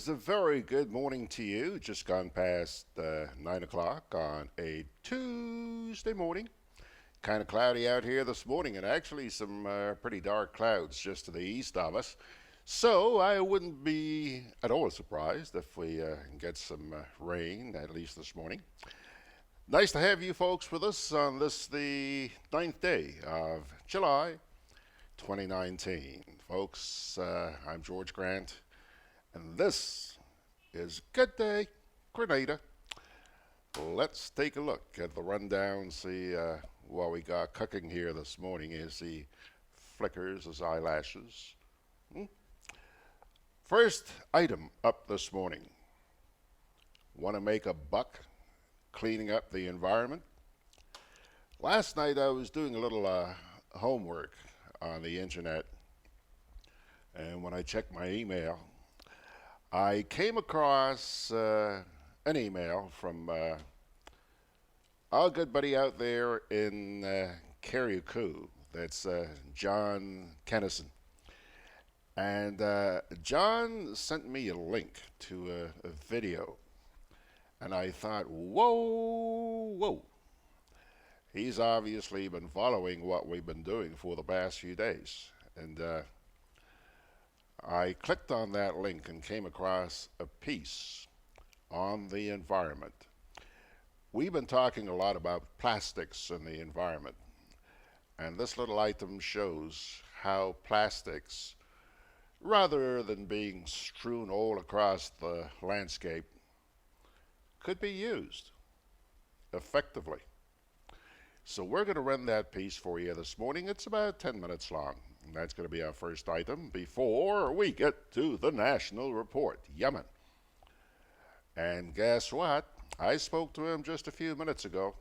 is a very good morning to you. Just gone past 9 o'clock on a Tuesday morning. Kind of cloudy out here this morning, and actually some pretty dark clouds just to the east of us. So I wouldn't be at all surprised if we get some rain, at least this morning. Nice to have you folks with us on this, the ninth day of July 2019. Folks, I'm George Grant, and this is Gudday Grenada. Let's take a look at the rundown, see what we got cooking here this morning as he flickers his eyelashes. First item up this morning. Want to make a buck cleaning up the environment? Last night I was doing a little homework on the internet, and when I checked my email, I came across an email from our good buddy out there in Carriacou. That's John Kennison. And John sent me a link to a video. And I thought, whoa. He's obviously been following what we've been doing for the past few days. And I clicked on that link and came across a piece on the environment. We've been talking a lot about plastics in the environment, and this little item shows how plastics, rather than being strewn all across the landscape, could be used effectively. So we're going to run that piece for you this morning. It's about 10 minutes long. And that's going to be our first item before we get to the national report. Yemen. And guess what? I spoke to him just a few minutes ago.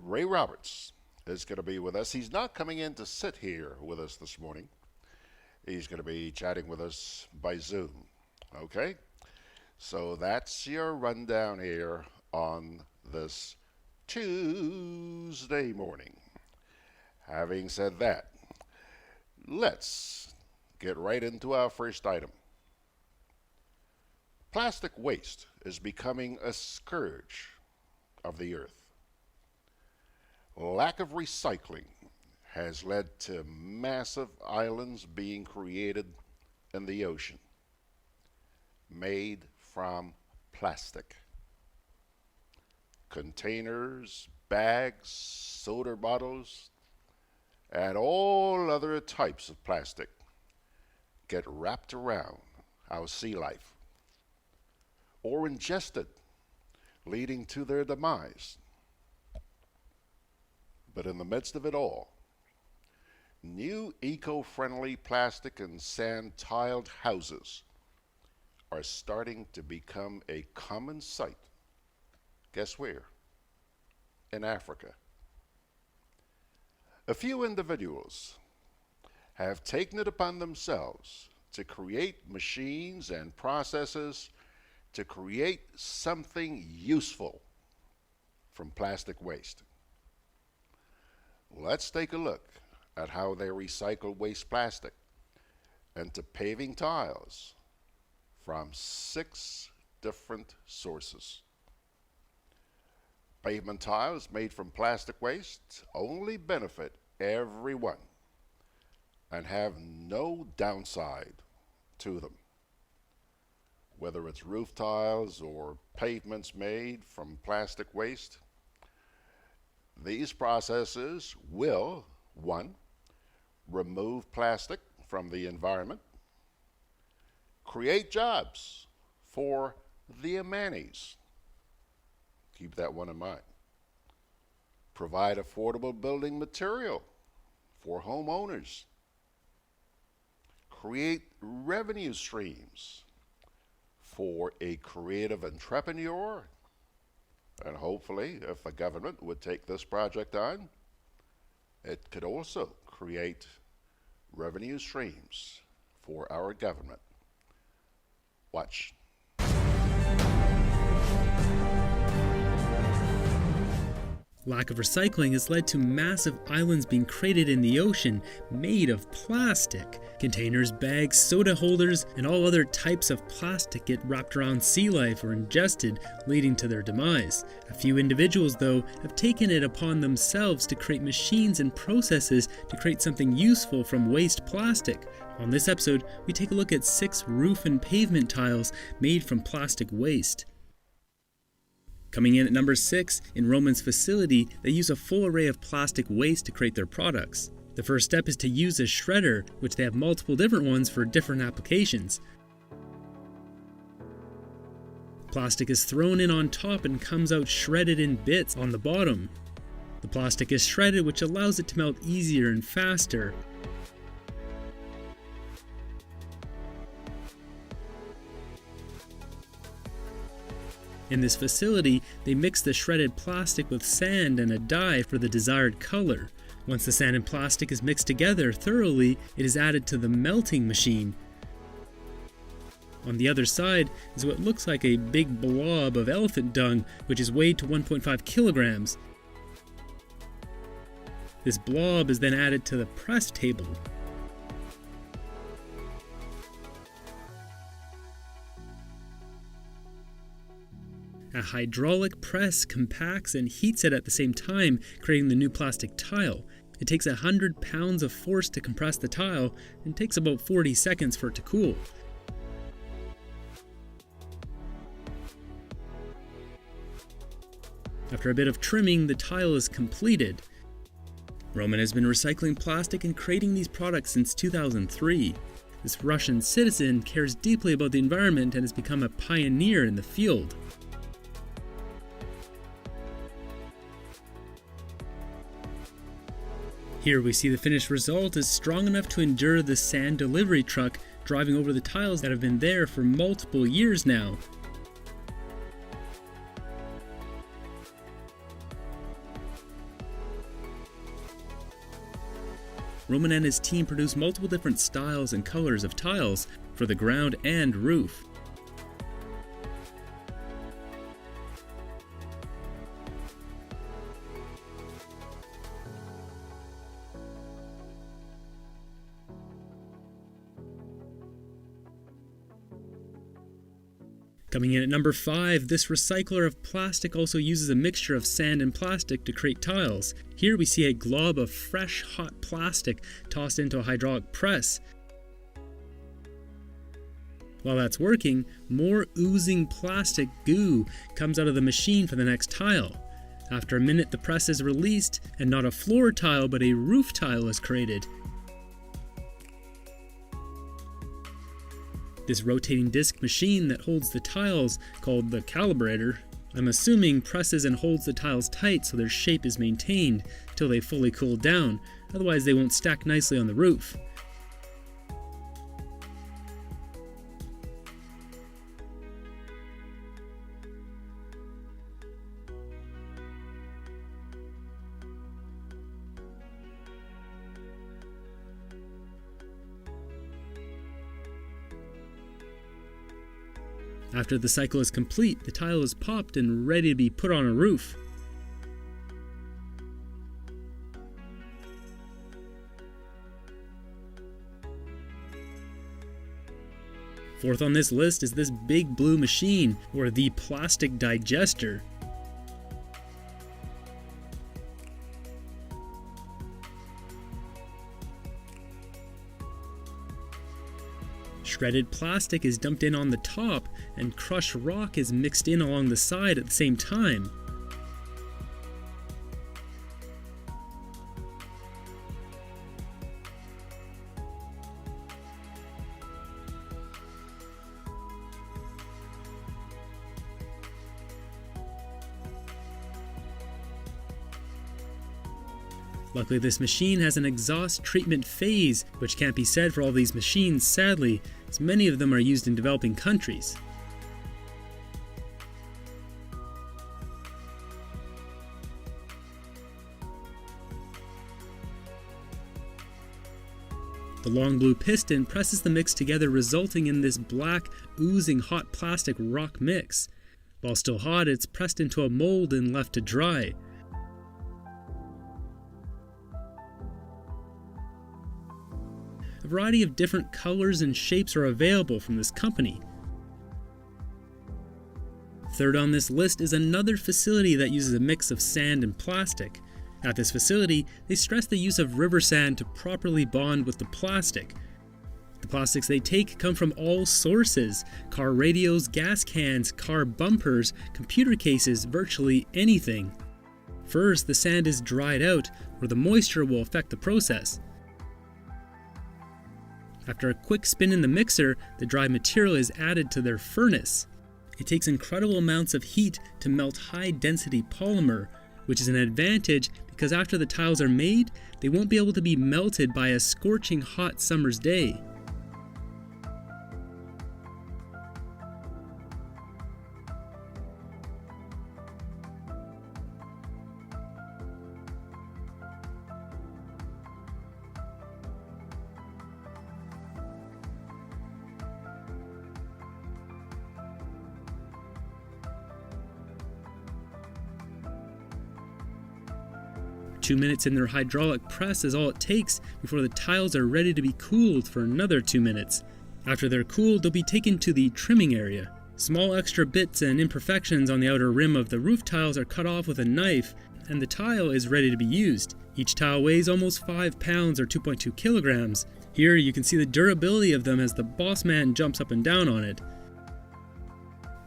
Ray Roberts is going to be with us. He's not coming in to sit here with us this morning. He's going to be chatting with us by Zoom. Okay? So that's your rundown here on this Tuesday morning. Having said that, let's get right into our first item. Plastic waste is becoming a scourge of the earth. Lack of recycling has led to massive islands being created in the ocean, made from plastic. Containers, bags, soda bottles, and all other types of plastic get wrapped around our sea life or ingested, leading to their demise. But in the midst of it all, new eco-friendly plastic and sand tiled houses are starting to become a common sight. Guess where? In Africa. A few individuals have taken it upon themselves to create machines and processes to create something useful from plastic waste. Let's take a look at how they recycle waste plastic into paving tiles from 6 different sources. Pavement tiles made from plastic waste only benefit everyone and have no downside to them. Whether it's roof tiles or pavements made from plastic waste, these processes will, 1, remove plastic from the environment, create jobs for the Amanis. Keep that one in mind. Provide affordable building material for homeowners. Create revenue streams for a creative entrepreneur. And hopefully, if the government would take this project on, it could also create revenue streams for our government. Watch. Lack of recycling has led to massive islands being created in the ocean made of plastic. Containers, bags, soda holders, and all other types of plastic get wrapped around sea life or ingested, leading to their demise. A few individuals, though, have taken it upon themselves to create machines and processes to create something useful from waste plastic. On this episode, we take a look at 6 roof and pavement tiles made from plastic waste. Coming in at number 6, in Raymond's facility, they use a full array of plastic waste to create their products. The first step is to use a shredder, which they have multiple different ones for different applications. Plastic is thrown in on top and comes out shredded in bits on the bottom. The plastic is shredded, which allows it to melt easier and faster. In this facility, they mix the shredded plastic with sand and a dye for the desired color. Once the sand and plastic is mixed together thoroughly, it is added to the melting machine. On the other side is what looks like a big blob of elephant dung, which is weighed to 1.5 kilograms. This blob is then added to the press table. A hydraulic press compacts and heats it at the same time, creating the new plastic tile. It takes 100 pounds of force to compress the tile and takes about 40 seconds for it to cool. After a bit of trimming, the tile is completed. Raymond has been recycling plastic and creating these products since 2003. This Russian citizen cares deeply about the environment and has become a pioneer in the field. Here we see the finished result is strong enough to endure the sand delivery truck driving over the tiles that have been there for multiple years now. Raymond and his team produce multiple different styles and colors of tiles for the ground and roof. Coming in at number 5, this recycler of plastic also uses a mixture of sand and plastic to create tiles. Here we see a glob of fresh, hot plastic tossed into a hydraulic press. While that's working, more oozing plastic goo comes out of the machine for the next tile. After a minute, the press is released, and not a floor tile but a roof tile is created. This rotating disc machine that holds the tiles, called the calibrator, I'm assuming presses and holds the tiles tight so their shape is maintained till they fully cool down, otherwise they won't stack nicely on the roof. After the cycle is complete, the tile is popped and ready to be put on a roof. Fourth on this list is this big blue machine, or the plastic digester. Shredded plastic is dumped in on the top, and crushed rock is mixed in along the side at the same time. Luckily, this machine has an exhaust treatment phase, which can't be said for all these machines, sadly, as many of them are used in developing countries. The long blue piston presses the mix together, resulting in this black, oozing hot plastic rock mix. While still hot, it's pressed into a mold and left to dry. variety of different colors and shapes are available from this company. Third on this list is another facility that uses a mix of sand and plastic. At this facility, they stress the use of river sand to properly bond with the plastic. The plastics they take come from all sources: car radios, gas cans, car bumpers, computer cases, virtually anything. First, the sand is dried out, where the moisture will affect the process. After a quick spin in the mixer, the dried material is added to their furnace. It takes incredible amounts of heat to melt high-density polymer, which is an advantage because after the tiles are made, they won't be able to be melted by a scorching hot summer's day. Two minutes in their hydraulic press is all it takes before the tiles are ready to be cooled for another 2 minutes. After they're cooled, they'll be taken to the trimming area. Small extra bits and imperfections on the outer rim of the roof tiles are cut off with a knife, and the tile is ready to be used. Each tile weighs almost 5 pounds or 2.2 kilograms. Here you can see the durability of them as the boss man jumps up and down on it.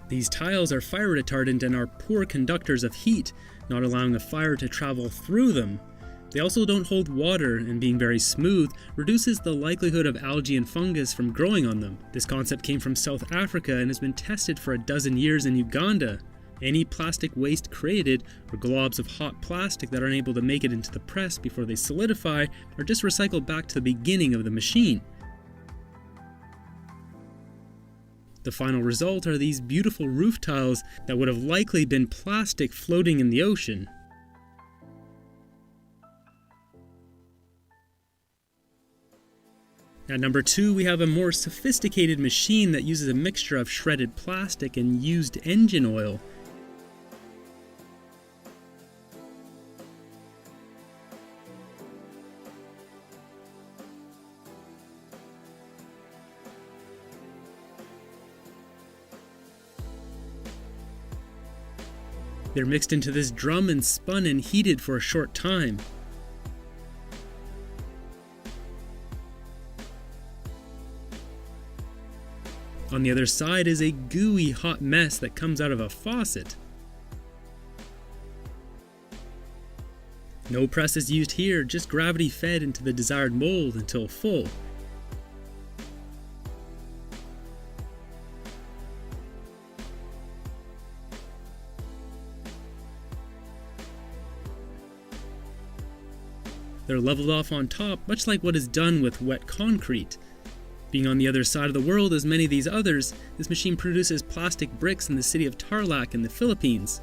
These tiles are fire retardant and are poor conductors of heat, not allowing the fire to travel through them. They also don't hold water, and being very smooth reduces the likelihood of algae and fungus from growing on them. This concept came from South Africa and has been tested for 12 years in Uganda. Any plastic waste created, or globs of hot plastic that aren't able to make it into the press before they solidify, are just recycled back to the beginning of the machine. The final result are these beautiful roof tiles that would have likely been plastic floating in the ocean. At number 2, we have a more sophisticated machine that uses a mixture of shredded plastic and used engine oil. They're mixed into this drum and spun and heated for a short time. On the other side is a gooey hot mess that comes out of a faucet. No press is used here, just gravity fed into the desired mold until full. They're leveled off on top, much like what is done with wet concrete. Being on the other side of the world as many of these others, this machine produces plastic bricks in the city of Tarlac in the Philippines.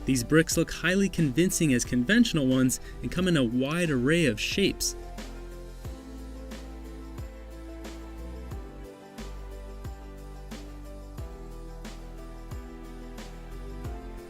These bricks look highly convincing as conventional ones and come in a wide array of shapes.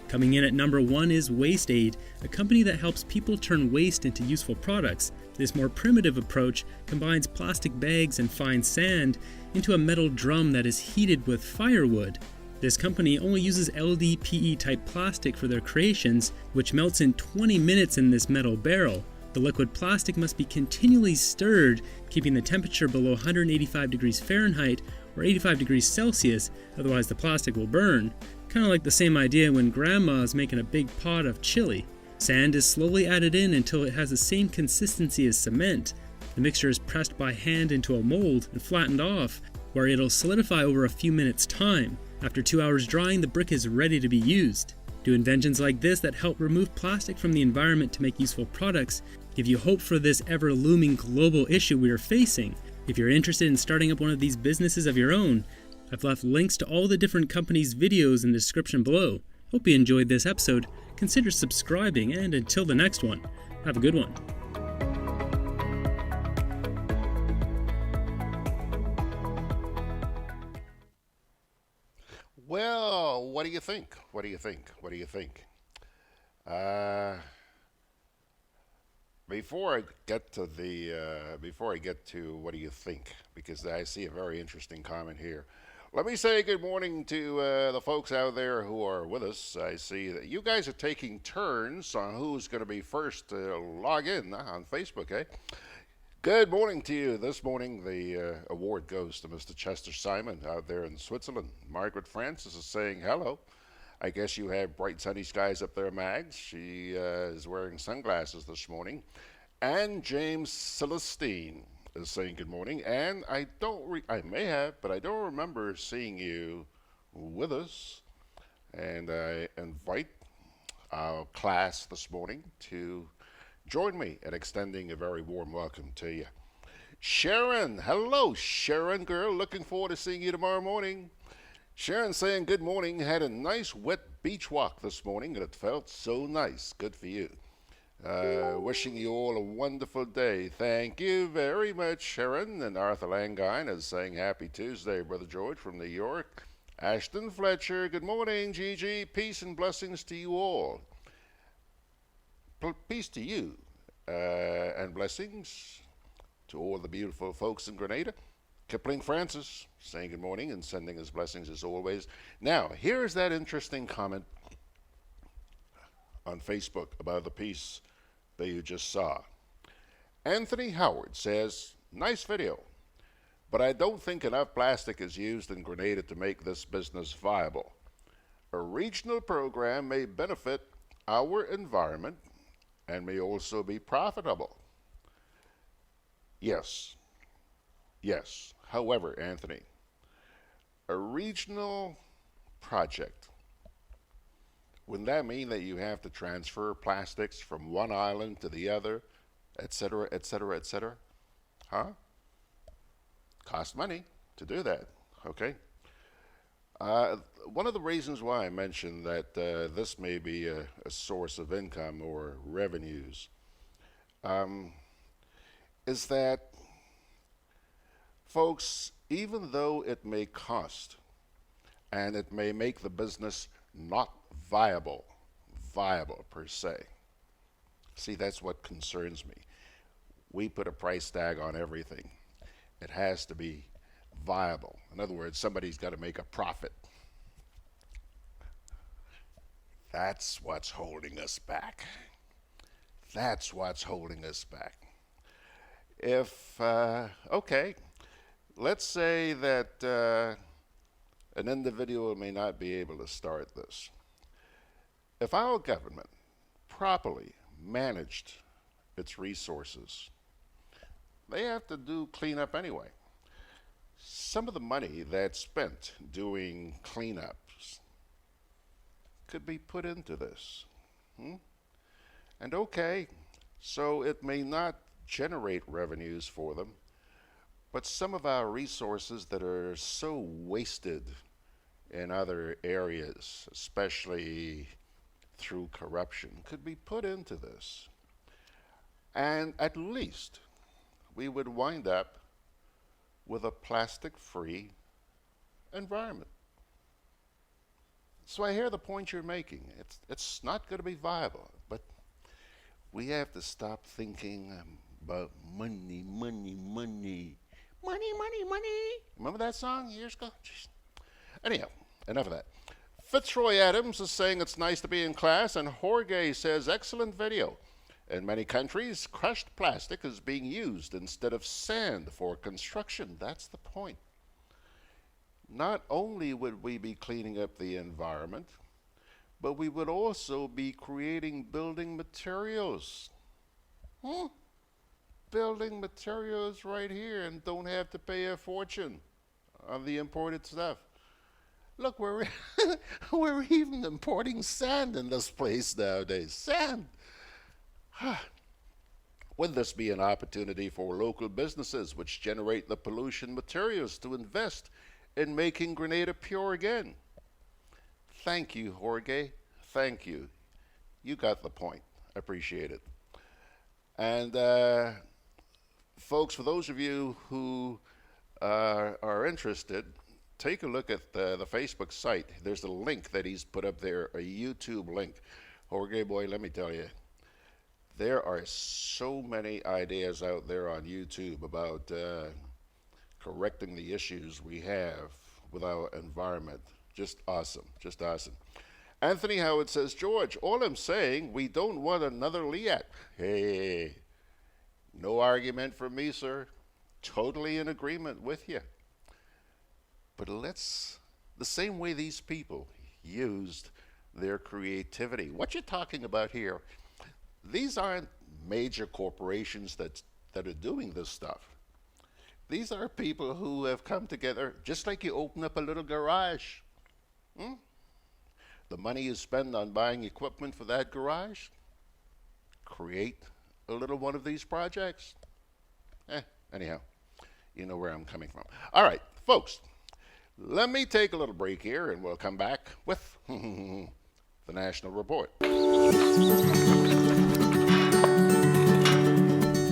Coming in at number 1 is WasteAid, a company that helps people turn waste into useful products. This more primitive approach combines plastic bags and fine sand into a metal drum that is heated with firewood. This company only uses LDPE type plastic for their creations, which melts in 20 minutes in this metal barrel. The liquid plastic must be continually stirred, keeping the temperature below 185 degrees Fahrenheit or 85 degrees Celsius, otherwise the plastic will burn. Kind of like the same idea when grandma is making a big pot of chili. Sand is slowly added in until it has the same consistency as cement. The mixture is pressed by hand into a mold and flattened off, where it'll solidify over a few minutes' time. After 2 hours drying, the brick is ready to be used. Do inventions like this that help remove plastic from the environment to make useful products give you hope for this ever-looming global issue we are facing? If you're interested in starting up one of these businesses of your own, I've left links to all the different companies' videos in the description below. Hope you enjoyed this episode. Consider subscribing, and until the next one, have a good one. Well, what do you think? What do you think? What do you think? Uh, before I get to what do you think, because I see a very interesting comment here. Let me say good morning to the folks out there who are with us. I see that you guys are taking turns on who's going to be first to log in on Facebook, eh? Good morning to you. This morning, the award goes to Mr. Chester Simon out there in Switzerland. Margaret Francis is saying hello. I guess you have bright sunny skies up there, Mags. She is wearing sunglasses this morning. And James Celestine is saying good morning. And I may have, but I don't remember seeing you with us. And I invite our class this morning to join me in extending a very warm welcome to you. Sharon, hello, Sharon girl. Looking forward to seeing you tomorrow morning. Sharon saying good morning. Had a nice wet beach walk this morning and it felt so nice. Good for you. Wishing you all a wonderful day. Thank you very much, Sharon. And Arthur Langine is saying happy Tuesday, Brother George from New York. Ashton Fletcher, good morning, Gigi. Peace and blessings to you all. Peace to you and blessings to all the beautiful folks in Grenada. Kipling Francis saying good morning and sending his blessings as always. Now, here's that interesting comment on Facebook about the piece that you just saw. Anthony Howard says, nice video, but I don't think enough plastic is used in Grenada to make this business viable. A regional program may benefit our environment and may also be profitable. Yes. However, Anthony, a regional project, wouldn't that mean that you have to transfer plastics from one island to the other, et cetera, et cetera, et cetera? Huh? Cost money to do that, okay? One of the reasons why I mentioned that this may be a source of income or revenues is that, folks, even though it may cost and it may make the business not viable per se. See, that's what concerns me. We put a price tag on everything. It has to be viable. In other words, somebody's got to make a profit. That's what's holding us back. That's what's holding us back. Okay, let's say that an individual may not be able to start this. If our government properly managed its resources, they have to do cleanup anyway. Some of the money that's spent doing cleanups could be put into this. And okay, so it may not generate revenues for them, but some of our resources that are so wasted in other areas, especially through corruption, could be put into this. And at least we would wind up with a plastic-free environment. So I hear the point you're making. It's not going to be viable, but we have to stop thinking about money. Remember that song years ago? Jeez. Anyhow, enough of that. Fitzroy Adams is saying it's nice to be in class, and Jorge says excellent video. In many countries, crushed plastic is being used instead of sand for construction. That's the point. Not only would we be cleaning up the environment, but we would also be creating building materials. Building materials right here and don't have to pay a fortune on the imported stuff. Look, we're even importing sand in this place nowadays. Sand. Would this be an opportunity for local businesses which generate the pollution materials to invest in making Grenada pure again? Thank you, Jorge. Thank you. You got the point. I appreciate it. And folks, for those of you who are interested, take a look at the Facebook site. There's a link that he's put up there, a YouTube link. Jorge, boy, let me tell you, there are so many ideas out there on YouTube about correcting the issues we have with our environment. Just awesome, just awesome. Anthony Howard says, George, all I'm saying, we don't want another LEAC. Hey, no argument from me, sir. Totally in agreement with you. But let's, the same way these people used their creativity. What you're talking about here, these aren't major corporations that are doing this stuff. These are people who have come together, just like you open up a little garage. The money you spend on buying equipment for that garage, create a little one of these projects. Anyhow, you know where I'm coming from. All right, folks, let me take a little break here and we'll come back with the National Report.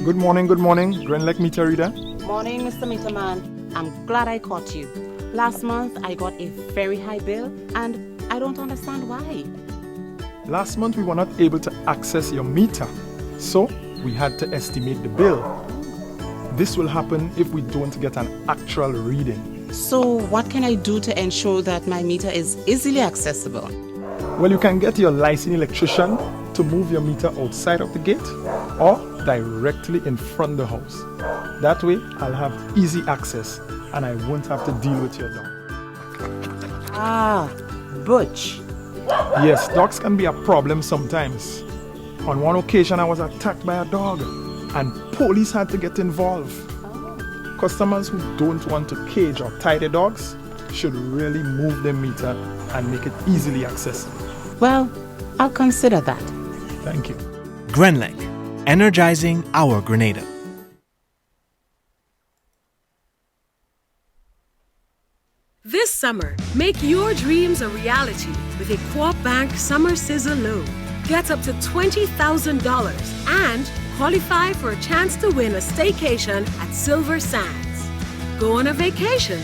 Good morning, Gren Lake Meter Reader. Morning, Mr. Meterman. I'm glad I caught you. Last month, I got a very high bill, and I don't understand why. Last month we were not able to access your meter, so we had to estimate the bill. This will happen if we don't get an actual reading. So, what can I do to ensure that my meter is easily accessible? Well, you can get your licensed electrician to move your meter outside of the gate or directly in front of the house. That way, I'll have easy access and I won't have to deal with your dog. Ah, Butch. Yes, dogs can be a problem sometimes. On one occasion, I was attacked by a dog and police had to get involved. Customers who don't want to cage or tie their dogs should really move their meter and make it easily accessible. Well, I'll consider that. Thank you. GrenLink, energizing our Grenada. This summer, make your dreams a reality with a Co-op Bank Summer Sizzle Loan. Get up to $20,000 and qualify for a chance to win a staycation at Silver Sands. Go on a vacation.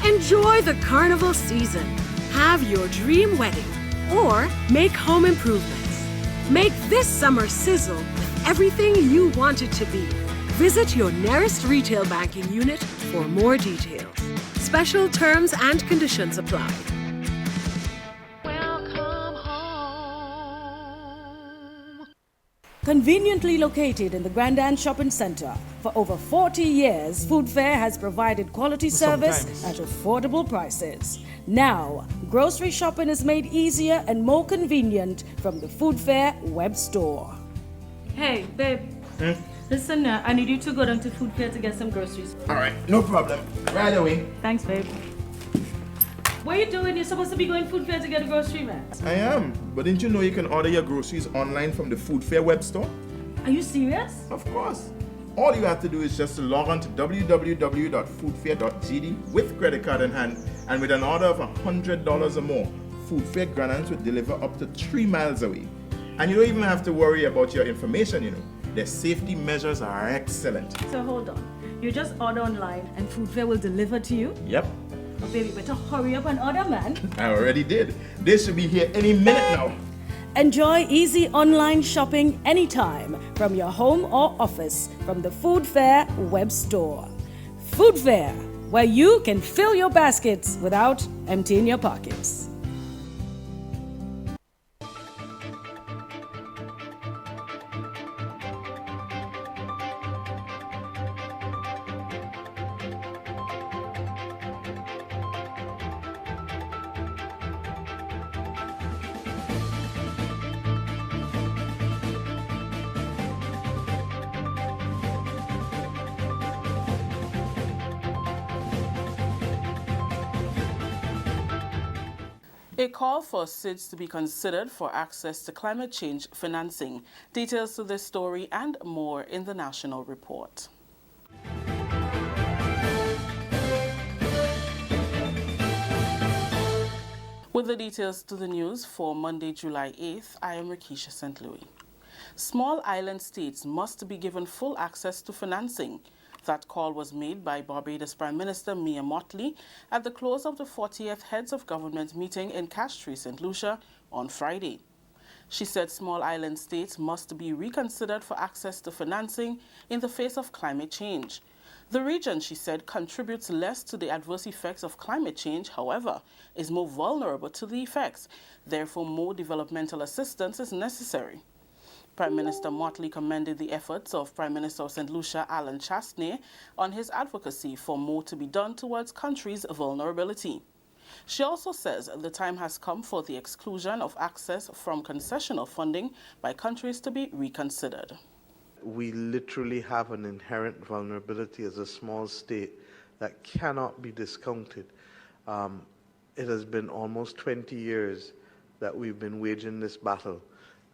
Enjoy the carnival season. Have your dream wedding or make home improvements. Make this summer sizzle with everything you want it to be. Visit your nearest retail banking unit for more details. Special terms and conditions apply. Welcome home. Conveniently located in the Grand Shopping Center, for over 40 years, Food Fair has provided quality service at affordable prices. Now, grocery shopping is made easier and more convenient from the Food Fair web store. Hey, babe. Listen, I need you to go down to Food Fair to get some groceries. All right, no problem. Right away. Thanks, babe. What are you doing? You're supposed to be going Food Fair to get a grocery, man. I am, but didn't you know you can order your groceries online from the Food Fair web store? Are you serious? Of course. All you have to do is just to log on to www.foodfair.gd with credit card in hand, and with an order of $100 or more, Food Fair Grenadans will deliver up to 3 miles away. And you don't even have to worry about your information, you know. Their safety measures are excellent. So hold on. You just order online and Food Fair will deliver to you? Yep. Oh, baby, better hurry up and order, man. I already did. They should be here any minute now. Enjoy easy online shopping anytime from your home or office from the Food Fair web store. Food Fair, where you can fill your baskets without emptying your pockets. A call for SIDS to be considered for access to climate change financing. Details to this story and more in the National Report. With the details to the news for Monday, July 8th, I am Rakisha St. Louis. Small island states must be given full access to financing. That call was made by Barbados Prime Minister Mia Mottley at the close of the 40th Heads of Government meeting in Castries, St. Lucia on Friday. She said small island states must be reconsidered for access to financing in the face of climate change. The region, she said, contributes less to the adverse effects of climate change, however, is more vulnerable to the effects. Therefore, more developmental assistance is necessary. Prime Minister Mottley commended the efforts of Prime Minister of St. Lucia, Alan Chastney, on his advocacy for more to be done towards countries' vulnerability. She also says the time has come for the exclusion of access from concessional funding by countries to be reconsidered. We literally have an inherent vulnerability as a small state that cannot be discounted. It has been almost 20 years that we've been waging this battle,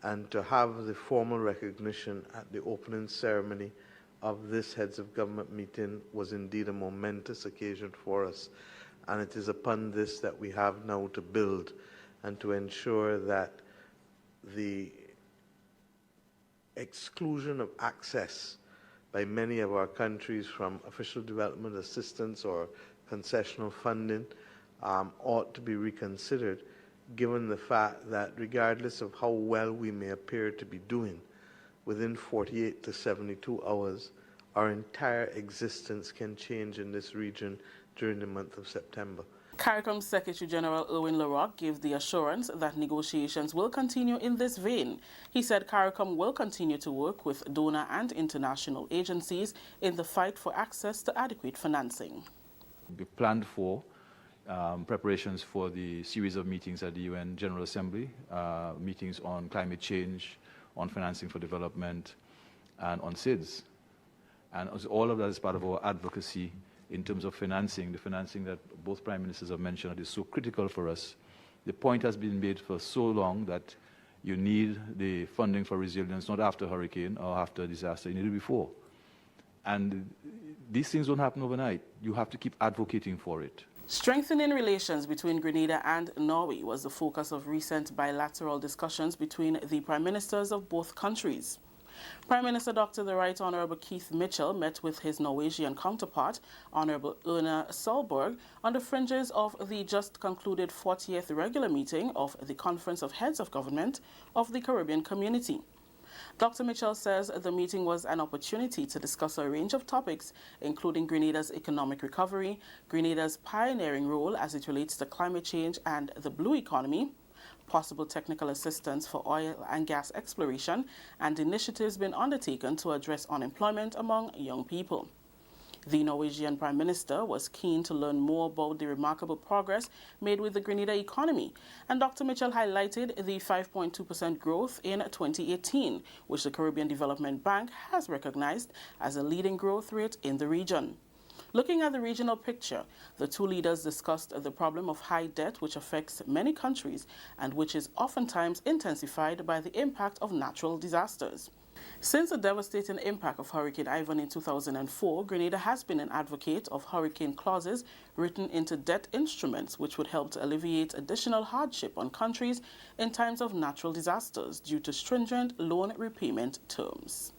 and to have the formal recognition at the opening ceremony of this Heads of Government meeting was indeed a momentous occasion for us. And it is upon this that we have now to build and to ensure that the exclusion of access by many of our countries from official development assistance or concessional funding ought to be reconsidered, given the fact that regardless of how well we may appear to be doing, within 48 to 72 hours, our entire existence can change in this region during the month of September. CARICOM Secretary General Erwin LaRocque gave the assurance that negotiations will continue in this vein. He said CARICOM will continue to work with donor and international agencies in the fight for access to adequate financing. We planned for preparations for the series of meetings at the UN General Assembly, meetings on climate change, on financing for development, and on SIDS. And all of that is part of our advocacy in terms of financing, the financing that both Prime Ministers have mentioned that is so critical for us. The point has been made for so long that you need the funding for resilience, not after hurricane or after disaster, you need it before. And these things don't happen overnight. You have to keep advocating for it. Strengthening relations between Grenada and Norway was the focus of recent bilateral discussions between the Prime Ministers of both countries. Prime Minister Dr. the Right Honourable Keith Mitchell met with his Norwegian counterpart, Honourable Erna Solberg, on the fringes of the just concluded 40th regular meeting of the Conference of Heads of Government of the Caribbean Community. Dr. Mitchell says the meeting was an opportunity to discuss a range of topics, including Grenada's economic recovery, Grenada's pioneering role as it relates to climate change and the blue economy, possible technical assistance for oil and gas exploration, and initiatives being undertaken to address unemployment among young people. The Norwegian Prime Minister was keen to learn more about the remarkable progress made with the Grenada economy, and Dr. Mitchell highlighted the 5.2% growth in 2018, which the Caribbean Development Bank has recognized as a leading growth rate in the region. Looking at the regional picture, the two leaders discussed the problem of high debt, which affects many countries and which is oftentimes intensified by the impact of natural disasters. Since the devastating impact of Hurricane Ivan in 2004, Grenada has been an advocate of hurricane clauses written into debt instruments which would help to alleviate additional hardship on countries in times of natural disasters due to stringent loan repayment terms.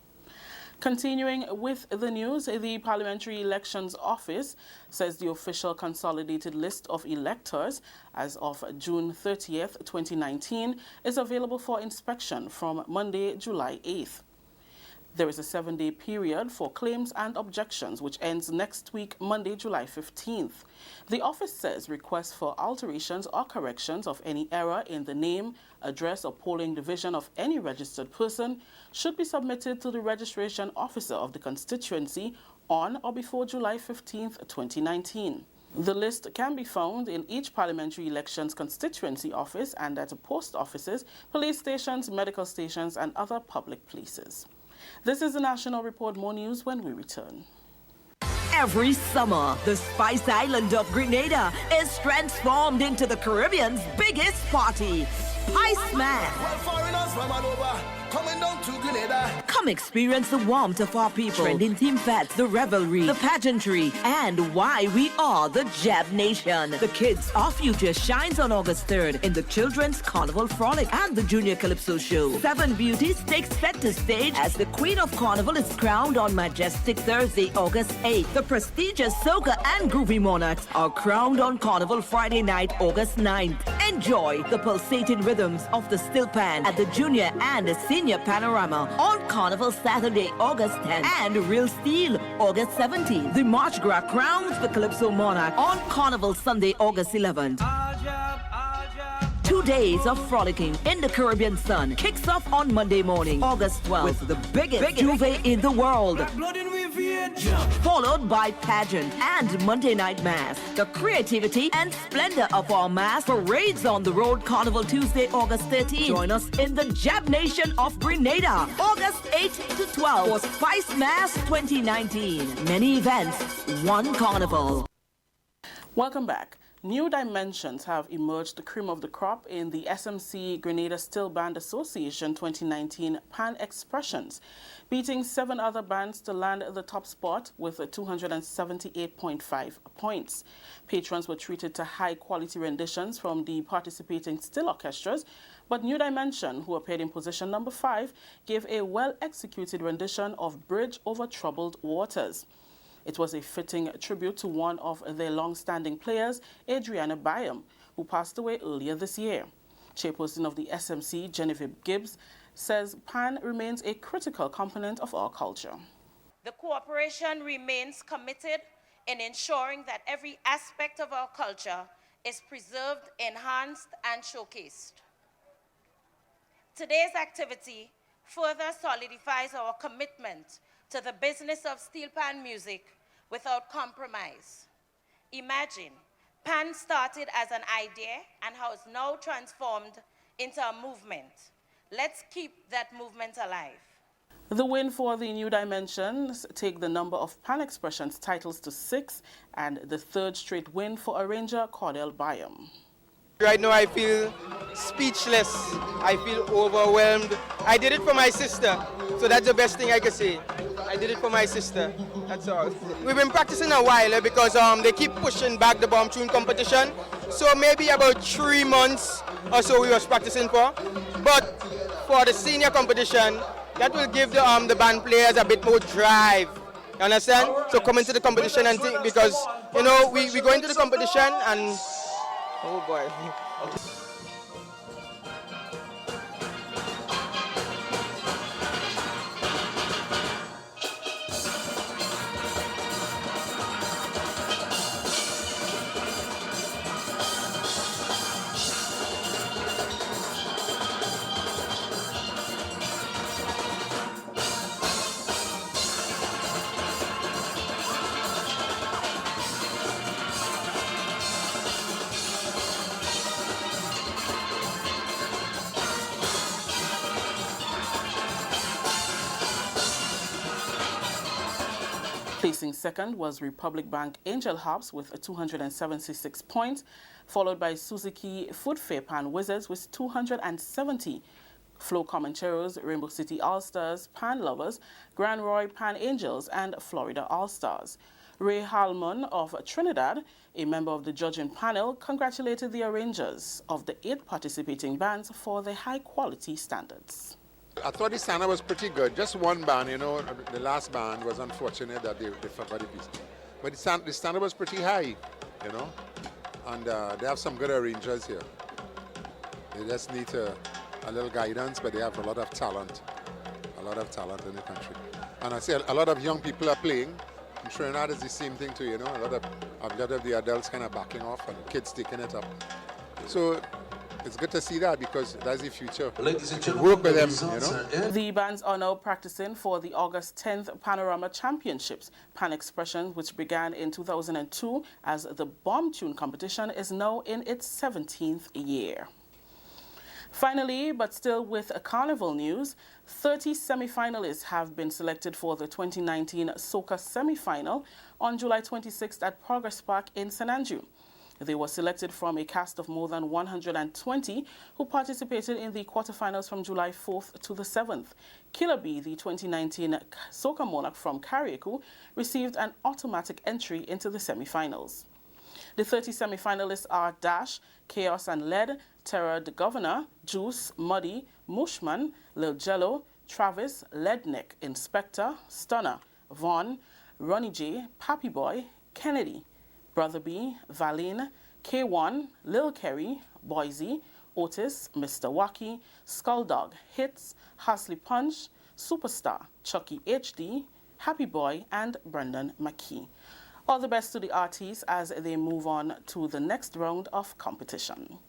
Continuing with the news, the Parliamentary Elections Office says the official consolidated list of electors as of June 30th, 2019 is available for inspection from Monday, July 8th. There is a 7-day period for claims and objections, which ends next week, Monday, July 15th. The office says requests for alterations or corrections of any error in the name, address, or polling division of any registered person should be submitted to the registration officer of the constituency on or before July 15th, 2019. The list can be found in each parliamentary elections constituency office and at post offices, police stations, medical stations, and other public places. This is the National Report. More news when we return. Every summer, the Spice Island of Grenada is transformed into the Caribbean's biggest party, Spice Man. Well, foreigners from all over coming down to Grenada. Come Come experience the warmth of our people, trending theme fats, the revelry, the pageantry, and why we are the Jab Nation. The Kids Our Future shines on August 3rd in the Children's Carnival Frolic and the Junior Calypso Show. 7 beauties take center stage as the Queen of Carnival is crowned on majestic Thursday, August 8th. The prestigious Soca and Groovy Monarchs are crowned on Carnival Friday night, August 9th. Enjoy the pulsating rhythms of the Still Pan at the Junior and Senior Panorama on Carnival Saturday, August 10th, and Real Steel, August 17th. The March Gras crowns the Calypso Monarch on Carnival Sunday, August 11th. 2 days of frolicking in the Caribbean sun kicks off on Monday morning, August 12th, with the biggest duvet in the world, followed by pageant and Monday night mass. The creativity and splendor of our mass parades on the road Carnival Tuesday, August 13th. Join us in the Jab Nation of Grenada, August 8th to 12th for Spice Mass 2019. Many events, one carnival. Welcome back. New dimensions have emerged the cream of the crop in the SMC Grenada Still Band Association 2019 Pan Expressions, beating 7 other bands to land the top spot with 278.5 points. Patrons were treated to high-quality renditions from the participating still orchestras, but New Dimension, who appeared in position number 5, gave a well-executed rendition of Bridge Over Troubled Waters. It was a fitting tribute to one of their long-standing players, Adriana Byam, who passed away earlier this year. Chairperson of the SMC, Genevieve Gibbs, says Pan remains a critical component of our culture. The corporation remains committed in ensuring that every aspect of our culture is preserved, enhanced, and showcased. Today's activity further solidifies our commitment to the business of steel pan music without compromise. Imagine, pan started as an idea and has now transformed into a movement. Let's keep that movement alive. The win for the New Dimensions take the number of Pan Expressions titles to 6 and the 3rd straight win for arranger Cordell Byam. Right now I feel speechless. I feel overwhelmed. I did it for my sister, so that's the best thing I can say. I did it for my sister, that's all. We've been practicing a while because they keep pushing back the bomb tune competition. So maybe about 3 months or so we was practicing for. But for the senior competition, that will give the band players a bit more drive. You understand? So come into the competition and think, because you know we go into the competition and oh boy. Placing second was Republic Bank Angel Harps with 276 points, followed by Suzuki Food Fair Pan Wizards with 270. Flo Comancheros, Rainbow City All-Stars, Pan Lovers, Grand Roy Pan Angels, and Florida All-Stars. Ray Halmon of Trinidad, a member of the judging panel, congratulated the arrangers of the 8 participating bands for their high-quality standards. I thought the standard was pretty good. Just one band, you know, the last band was unfortunate that they forgot the piece. But the standard was pretty high, you know, and they have some good arrangers here. They just need a little guidance, but they have a lot of talent in the country. And I say a lot of young people are playing. In Trinidad is the same thing too, you know, a lot of the adults kind of backing off and the kids taking it up. So it's good to see that because that's the future. Ladies and gentlemen, work with them, you know. The bands are now practicing for the August 10th Panorama Championships. Pan Expressions, which began in 2002 as the Bomb Tune competition, is now in its 17th year. Finally, but still with a carnival news, 30 semi-finalists have been selected for the 2019 Soca semi-final on July 26th at Progress Park in St. Andrew. They were selected from a cast of more than 120 who participated in the quarterfinals from July 4th to the 7th. Killer B, the 2019 Soca Monarch from Carriacou, received an automatic entry into the semi-finals. The 30 semi-finalists are Dash, Chaos and Lead, Terror the Governor, Juice, Muddy, Mushman, Lil Jello, Travis, Leadneck, Inspector, Stunner, Vaughn, Ronnie J, Pappy Boy, Kennedy, Brother B, Valine, K1, Lil Kerry, Boise, Otis, Mr. Wacky, Skulldog, Hits, Hasley Punch, Superstar, Chucky HD, Happy Boy, and Brendan McKee. All the best to the artists as they move on to the next round of competition.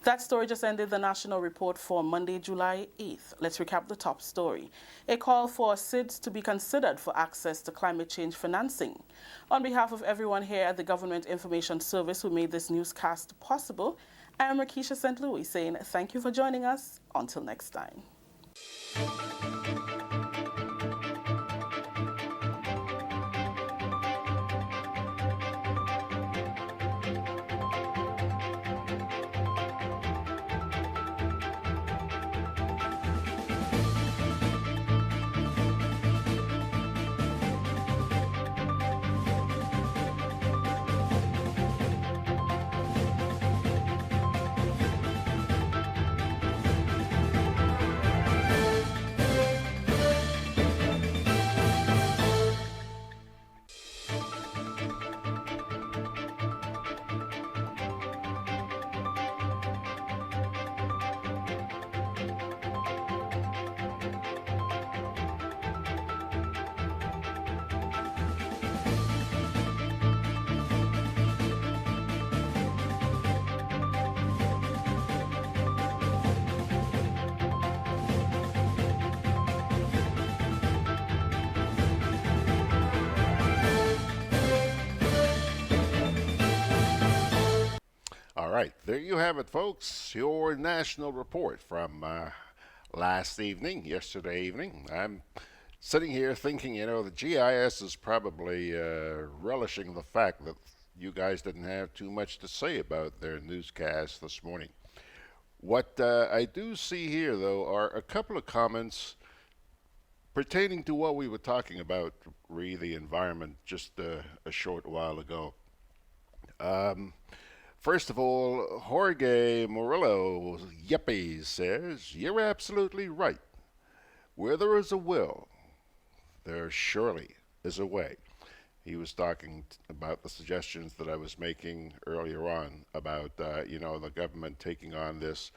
That story just ended the national report for Monday, July 8th. Let's recap the top story. A call for SIDS to be considered for access to climate change financing. On behalf of everyone here at the Government Information Service who made this newscast possible, I am Rakisha St. Louis saying thank you for joining us. Until next time. All right, there you have it, folks. Your national report from yesterday evening. I'm sitting here thinking, the GIS is probably relishing the fact that you guys didn't have too much to say about their newscast this morning. What I do see here, though, are a couple of comments pertaining to what we were talking about, the environment, just a short while ago. First of all, Jorge Murillo Yepes says, "You're absolutely right. Where there is a will, there surely is a way." He was talking about the suggestions that I was making earlier on about, the government taking on this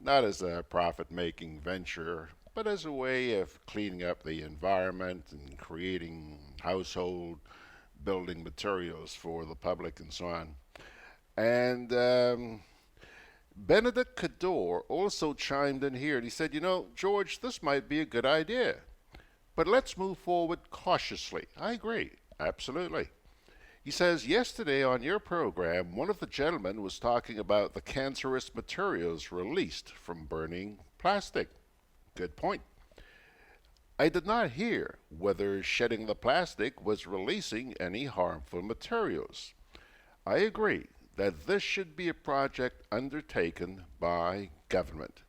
not as a profit-making venture, but as a way of cleaning up the environment and creating household building materials for the public and so on. And Benedict Cador also chimed in here and he said, George, this might be a good idea, but let's move forward cautiously. I agree, absolutely. He says, yesterday on your program, one of the gentlemen was talking about the cancerous materials released from burning plastic. Good point. I did not hear whether shedding the plastic was releasing any harmful materials. I agree that this should be a project undertaken by government.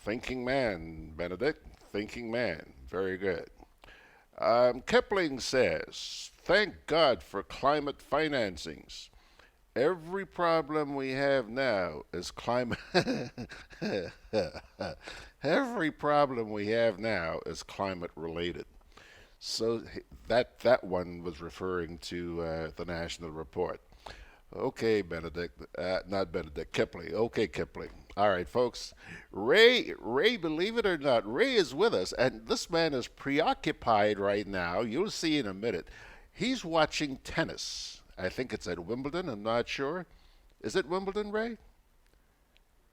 Thinking man, Benedict, thinking man. Very good. Kipling says, thank God for climate financings. Every problem we have now is climate. Every problem we have now is climate related. So that one was referring to the national report. Okay, Benedict, not Benedict, Kipling. Okay, Kipling. All right, folks. Ray, believe it or not, Ray is with us, and this man is preoccupied right now. You'll see in a minute. He's watching tennis. I think it's at Wimbledon. I'm not sure. Is it Wimbledon, Ray?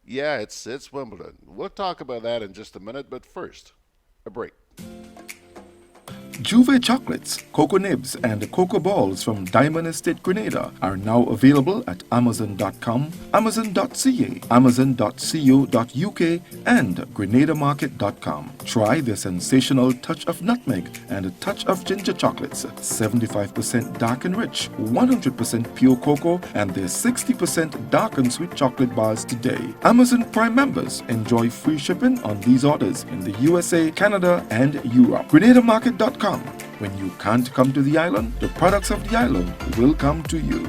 Yeah, it's Wimbledon. We'll talk about that in just a minute, but first, a break. Juve chocolates, cocoa nibs, and cocoa balls from Diamond Estate Grenada are now available at Amazon.com, Amazon.ca, Amazon.co.uk, and GrenadaMarket.com. Try the sensational touch of nutmeg and a touch of ginger chocolates, 75% dark and rich, 100% pure cocoa, and their 60% dark and sweet chocolate bars today. Amazon Prime members enjoy free shipping on these orders in the USA, Canada, and Europe. GrenadaMarket.com. When you can't come to the island, the products of the island will come to you.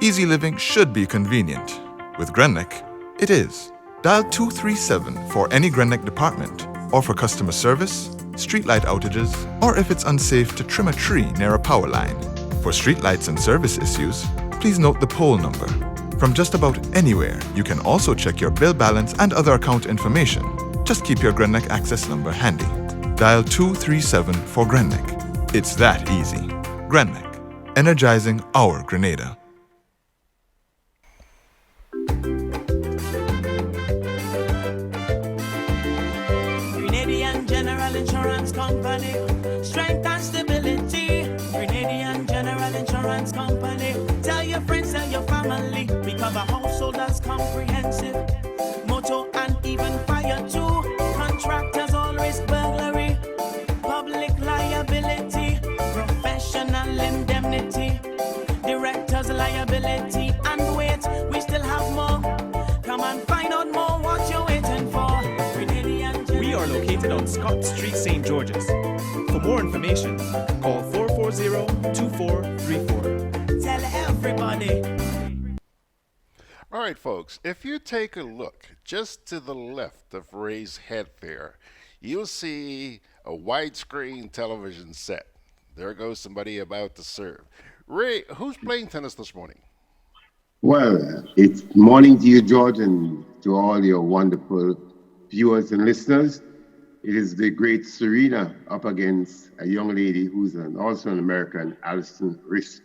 Easy living should be convenient. With Grenlec, it is. Dial 237 for any Grenlec department, or for customer service, streetlight outages, or if it's unsafe to trim a tree near a power line. For streetlights and service issues, please note the pole number. From just about anywhere, you can also check your bill balance and other account information. Just keep your Grenlec access number handy. Dial 237 for Grenlec. It's that easy. Grenlec, energizing our Grenada. Grenadian General Insurance Company, strength and stability. Grenadian General Insurance Company, tell your friends, tell your family. We cover householders comprehensive, motor and even fire too. Contractors all risk burglary, public liability, professional indemnity, directors liability, and wait, we still have more. Come and find out more what you're waiting for. We are located on Scott Street, St. George's. For more information, call 440-2434. Tell everybody. All right, folks, if you take a look just to the left of Ray's head there, you'll see a widescreen television set. There goes somebody about to serve. Ray, who's playing tennis this morning? Well, it's morning to you, George, and to all your wonderful viewers and listeners. It is the great Serena up against a young lady who's also an American, Alison Risk.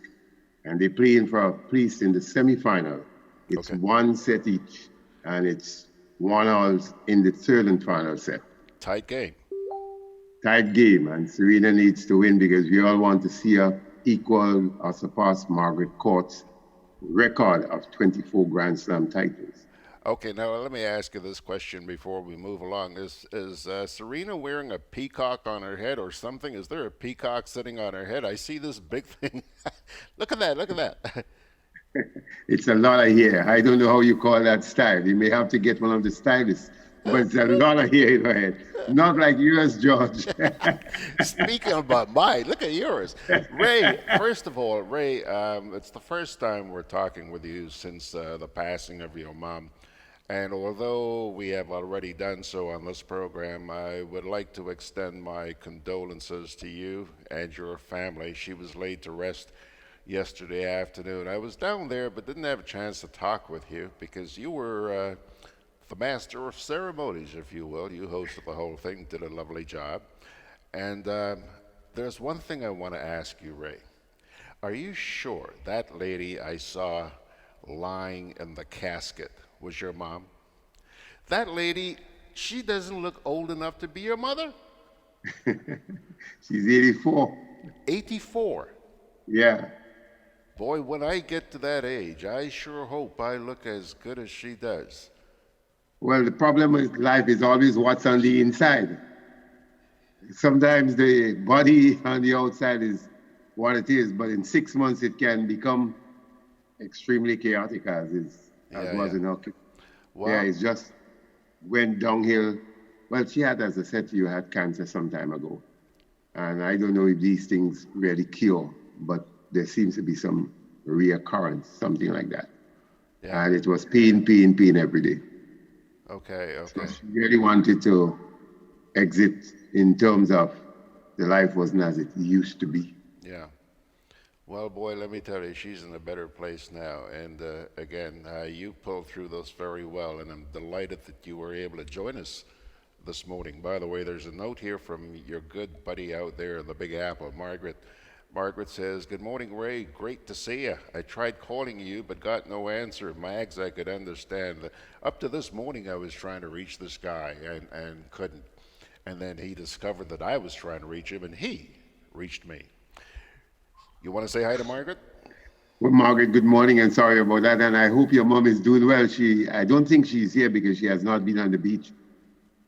And they're playing for a place in the semifinal. It's one set each, and it's 1-all in the third and final set. Tight game. Tight game, and Serena needs to win because we all want to see her equal or surpass Margaret Court's record of 24 Grand Slam titles. Okay, now let me ask you this question before we move along. Is Serena wearing a peacock on her head or something? Is there a peacock sitting on her head? I see this big thing. Look at that, look at that. It's a lot of hair. I don't know how you call that style. You may have to get one of the stylists, but it's a lot of hair in her head. Not like yours, George. Speaking about mine, look at yours. Ray, first of all, Ray, it's the first time we're talking with you since the passing of your mom. And although we have already done so on this program, I would like to extend my condolences to you and your family. She was laid to rest yesterday afternoon. I was down there but didn't have a chance to talk with you because you were the master of ceremonies, if you will. You hosted the whole thing, did a lovely job. And there's one thing I want to ask you, Ray. Are you sure that lady I saw lying in the casket was your mom? That lady, she doesn't look old enough to be your mother? She's 84. 84? Yeah. Boy, when I get to that age, I sure hope I look as good as she does. Well, the problem with life is always what's on the inside. Sometimes the body on the outside is what it is, but in 6 months it can become extremely chaotic as was in her case. Wow. Yeah, it just went downhill. Well, she had, as I said to you, had cancer some time ago. And I don't know if these things really cure, but there seems to be some reoccurrence, something like that. Yeah. And it was pain every day. Okay. So she really wanted to exit in terms of the life wasn't as it used to be. Yeah. Well, boy, let me tell you, she's in a better place now. And again, you pulled through this very well, and I'm delighted that you were able to join us this morning. By the way, there's a note here from your good buddy out there in the Big Apple, Margaret. Margaret says, "Good morning, Ray. Great to see you. I tried calling you, but got no answer. Mags, I could understand. Up to this morning, I was trying to reach this guy and couldn't. And then he discovered that I was trying to reach him, and he reached me. You want to say hi to Margaret? Well, Margaret, good morning, and sorry about that. And I hope your mom is doing well. I don't think she's here because she has not been on the beach.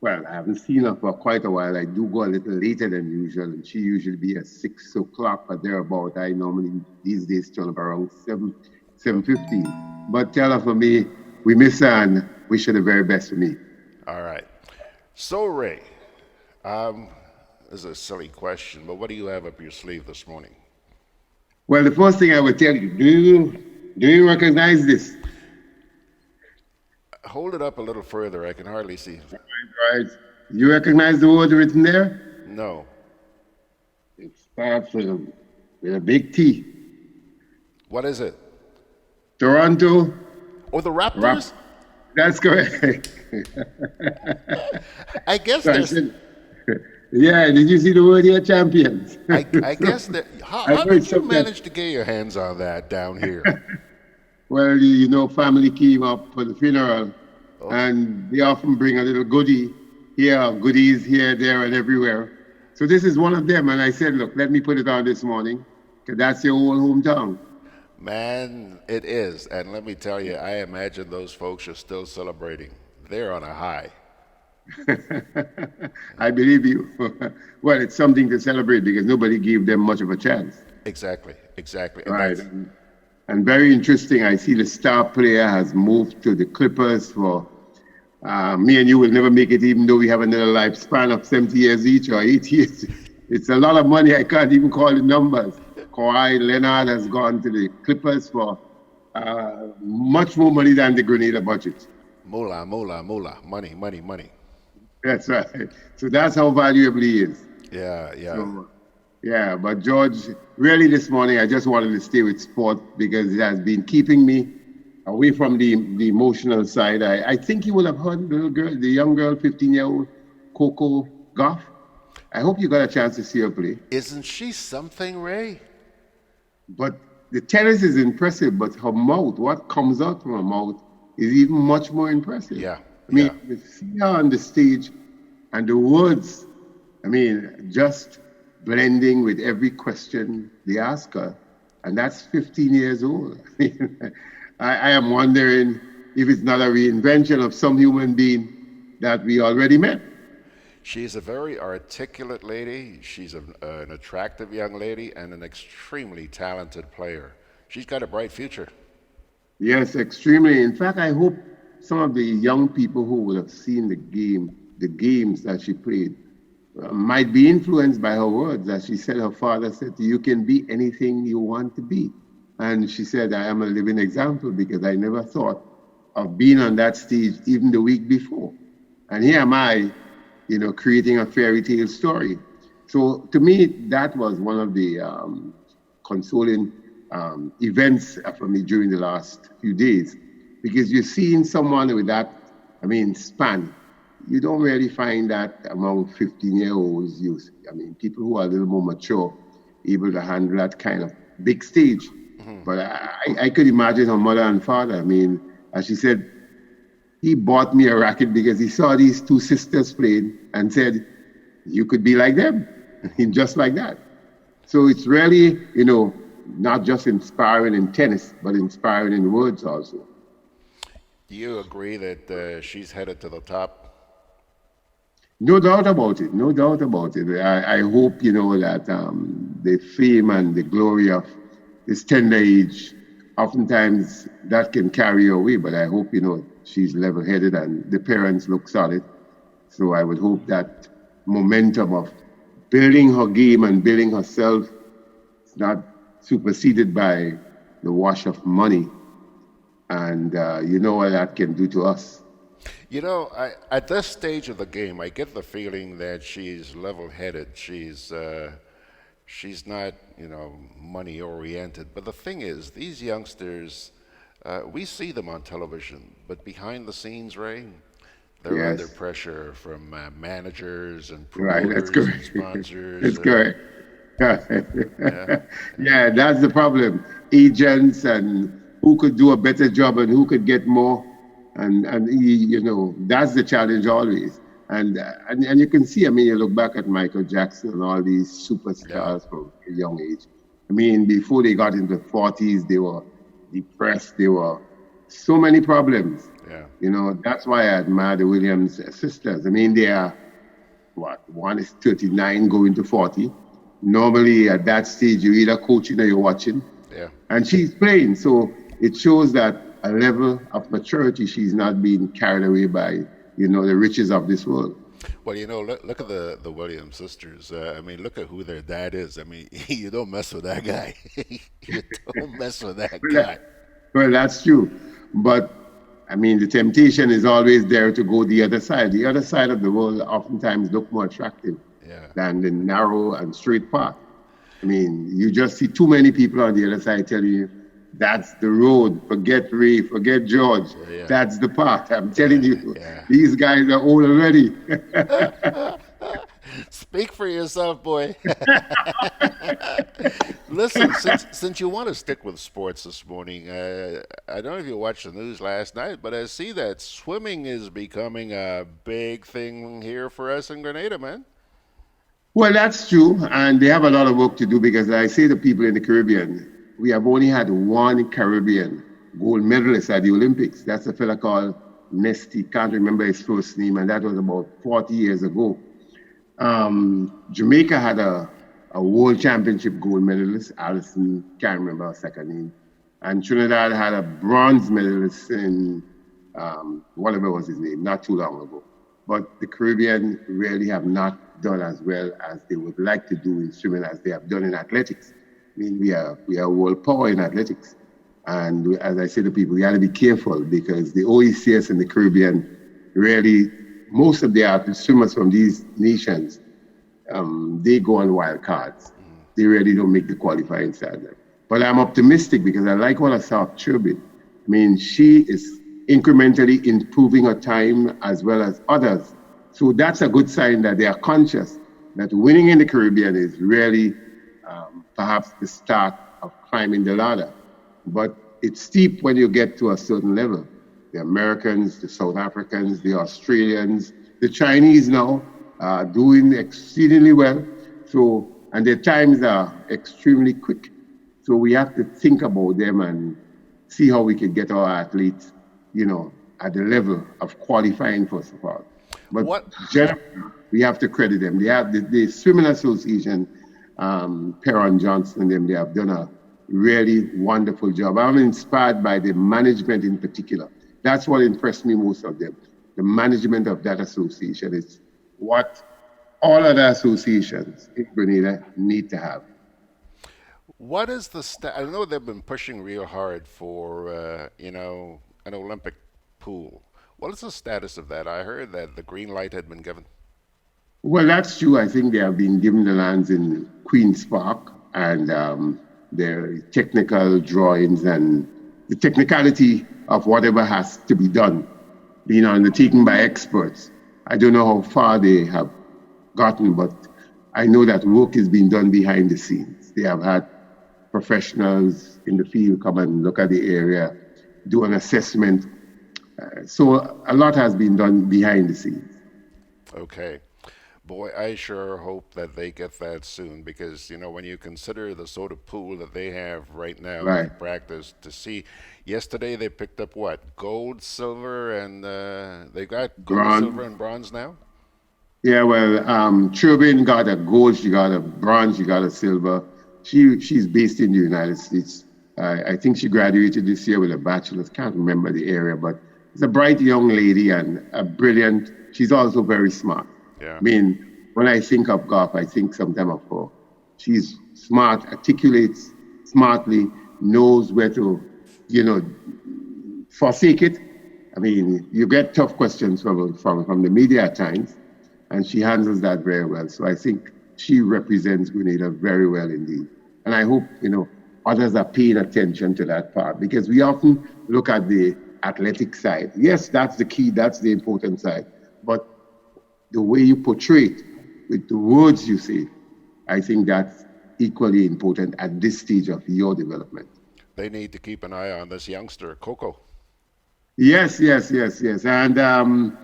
Well, I haven't seen her for quite a while. I do go a little later than usual, and she usually be at 6 o'clock or thereabout. I normally these days turn up around 7:15. But tell her for me, we miss her and wish her the very best for me. All right. So, Ray, this is a silly question, but what do you have up your sleeve this morning? Well, the first thing I would tell you, do you recognize this? Hold it up a little further. I can hardly see. Right. You recognize the word written there? No. It starts with a big T. What is it? Toronto. Oh, the Raptors? That's correct. I guess there's... Yeah, did you see the word here, champions? I guess that... How did you manage to get your hands on that down here? Well, you know, family came up for the funeral, and they often bring a little goodie here, goodies here, there, and everywhere. So this is one of them, and I said, look, let me put it on this morning, because that's your old hometown. Man, it is. And let me tell you, I imagine those folks are still celebrating. They're on a high. I believe you. Well, it's something to celebrate because nobody gave them much of a chance. Exactly. Right. And very interesting, I see the star player has moved to the Clippers for, me and you will never make it even though we have another lifespan of 70 years each or 80 years. It's a lot of money, I can't even call the numbers. Kawhi Leonard has gone to the Clippers for much more money than the Grenada budget. Moolah. Money. That's right. So that's how valuable he is. Yeah. So, yeah, but George, really this morning I just wanted to stay with sport because it has been keeping me away from the emotional side. I think you will have heard the young girl, 15-year-old Coco Gauff. I hope you got a chance to see her play. Isn't she something, Ray? But the tennis is impressive, but her mouth, what comes out from her mouth, is even much more impressive. Yeah. I mean, you see her on the stage and the words, I mean, just blending with every question they ask her. And that's 15 years old. I am wondering if it's not a reinvention of some human being that we already met. She's a very articulate lady. She's an attractive young lady and an extremely talented player. She's got a bright future. Yes, extremely. In fact, I hope some of the young people who would have seen the games that she played, might be influenced by her words. As she said, her father said, you can be anything you want to be. And she said, I am a living example because I never thought of being on that stage even the week before. And here am I, creating a fairy tale story. So to me, that was one of the consoling events for me during the last few days, because you're seeing someone with that, span. You don't really find that among 15-year-olds. People who are a little more mature, able to handle that kind of big stage. Mm-hmm. But I could imagine her mother and father. As she said, he bought me a racket because he saw these two sisters playing and said, you could be like them, just like that. So it's really, not just inspiring in tennis, but inspiring in words also. Do you agree that she's headed to the top? No doubt about it. I hope, that the fame and the glory of this tender age, oftentimes that can carry her away, but I hope, she's level-headed and the parents look solid. So I would hope that momentum of building her game and building herself is not superseded by the wash of money. And you know what that can do to us. At this stage of the game, I get the feeling that she's level-headed. She's not, money-oriented. But the thing is, these youngsters, we see them on television, but behind the scenes, Ray, they're under pressure from managers and promoters and sponsors. That's correct. Yeah, that's the problem. Agents and who could do a better job and who could get more. And that's the challenge always. And you can see, I mean, you look back at Michael Jackson and all these superstars from a young age. I mean, before they got into the 40s, they were depressed. They were so many problems. Yeah. You know, that's why I admire the Williams sisters. I mean, they are, one is 39 going to 40. Normally at that stage, you're either coaching or you're watching. Yeah. And she's playing. So it shows that a level of maturity, she's not being carried away by, you know, the riches of this world. Well, you know, look at the Williams sisters. I mean, look at who their dad is. I mean, you don't mess with that guy. You don't mess with that guy. Well, that's true. But, I mean, the temptation is always there to go the other side. The other side of the world oftentimes look more attractive than the narrow and straight path. I mean, you just see too many people on the other side telling you, that's the road. Forget Ray, forget George. That's the path. I'm telling you, these guys are old already. Speak for yourself, boy. Listen, since you want to stick with sports this morning, I don't know if you watched the news last night, but I see that swimming is becoming a big thing here for us in Grenada, man. Well, that's true, and they have a lot of work to do because I say to people in the Caribbean, we have only had one Caribbean gold medalist at the Olympics. That's a fella called Nesty, can't remember his first name, and that was about 40 years ago. Jamaica had a world championship gold medalist, Allison, can't remember her second name. And Trinidad had a bronze medalist in, whatever was his name, not too long ago. But the Caribbean really have not done as well as they would like to do in swimming as they have done in athletics. I mean, we are world power in athletics. And as I say to people, we got to be careful because the OECS in the Caribbean really, most of the swimmers from these nations, they go on wild cards. They really don't make the qualifying side. But I'm optimistic because I like what I saw of Turbin. I mean, she is incrementally improving her time as well as others. So that's a good sign that they are conscious that winning in the Caribbean is really perhaps the start of climbing the ladder. But it's steep when you get to a certain level. The Americans, the South Africans, the Australians, the Chinese now are doing exceedingly well. So, and their times are extremely quick. So we have to think about them and see how we can get our athletes, you know, at the level of qualifying, first of all. But generally, we have to credit them. They have the Swimming Association, Perron Johnson, and they have done a really wonderful job. I'm inspired by the management in particular. That's what impressed me most of them. The management of that association is what all other associations in Grenada need to have. What is the I know they've been pushing real hard for, you know, an Olympic pool. What is the status of that? I heard that the green light had been given. Well, that's true. I think they have been given the lands in Queen's Park and their technical drawings and the technicality of whatever has to be done being undertaken by experts. I don't know how far they have gotten, but I know that work is being done behind the scenes. They have had professionals in the field come and look at the area, do an assessment. So a lot has been done behind the scenes. Okay. Boy, I sure hope that they get that soon because, you know, when you consider the sort of pool that they have right now in practice to see, yesterday they picked up what? Gold, silver, and they got gold, silver, and bronze now? Yeah, well, Turbin got a gold, she got a bronze, she got a silver. She's based in the United States. I think she graduated this year with a bachelor's, can't remember the area, but it's a bright young lady and a brilliant, she's also very smart. Yeah. I mean, when I think of golf, I think sometimes of her. She's smart, articulates smartly, knows where to, you know, forsake it. I mean, you get tough questions from the media at times, and she handles that very well. So I think she represents Grenada very well indeed. And I hope, you know, others are paying attention to that part because we often look at the athletic side. Yes, that's the key, that's the important side. But the way you portray it, with the words you say, I think that's equally important at this stage of your development. They need to keep an eye on this youngster, Coco. Yes. And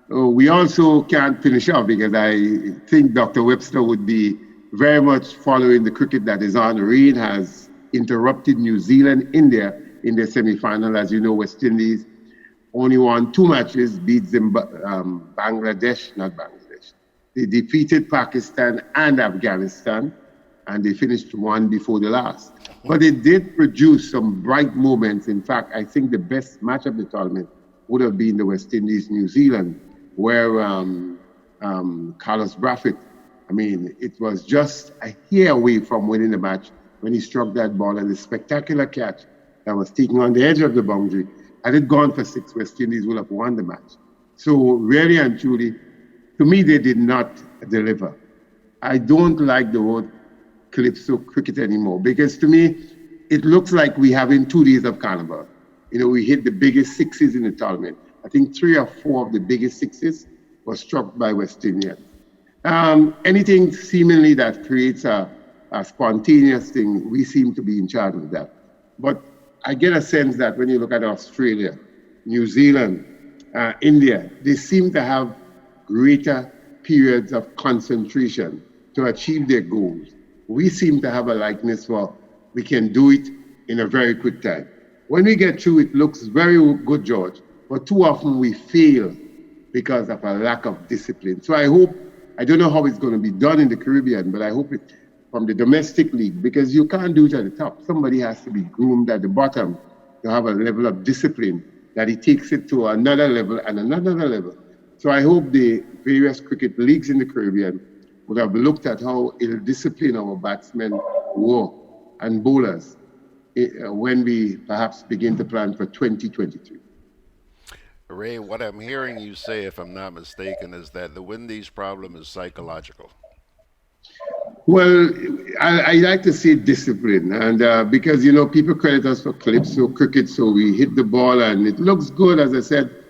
We also can't finish off because I think Dr. Webster would be very much following the cricket that is on. Rain has interrupted New Zealand, India in the semi-final. As you know, West Indies only won 2 matches, beat Bangladesh, not Bangladesh. They defeated Pakistan and Afghanistan, and they finished one before the last. But it did produce some bright moments. In fact, I think the best match of the tournament would have been the West Indies, New Zealand, where Carlos Brathwaite, I mean, it was just a hair away from winning the match when he struck that ball, and the spectacular catch that was taken on the edge of the boundary. Had it gone for 6, West Indies would have won the match. So really and truly, to me, they did not deliver. I don't like the word calypso cricket anymore because to me, it looks like we having 2 days of carnival. You know, we hit the biggest 6s in the tournament. I think 3 or 4 of the biggest 6s were struck by West Indians. Anything seemingly that creates a spontaneous thing, we seem to be in charge of that. But I get a sense that when you look at Australia, New Zealand, India, they seem to have greater periods of concentration to achieve their goals. We seem to have a likeness for we can do it in a very quick time. When we get through, it looks very good, George, but too often we fail because of a lack of discipline. So I hope, I don't know how it's going to be done in the Caribbean, but I hope it from the domestic league, because you can't do it at the top. Somebody has to be groomed at the bottom to have a level of discipline that it takes it to another level and another level. So I hope the various cricket leagues in the Caribbean would have looked at how it'll discipline our batsmen were and bowlers when we perhaps begin to plan for 2023. Ray, what I'm hearing you say, if I'm not mistaken, is that the Windies problem is psychological. Well, I like to say discipline, and because, you know, people credit us for calypso cricket, so we hit the ball and it looks good. As I said,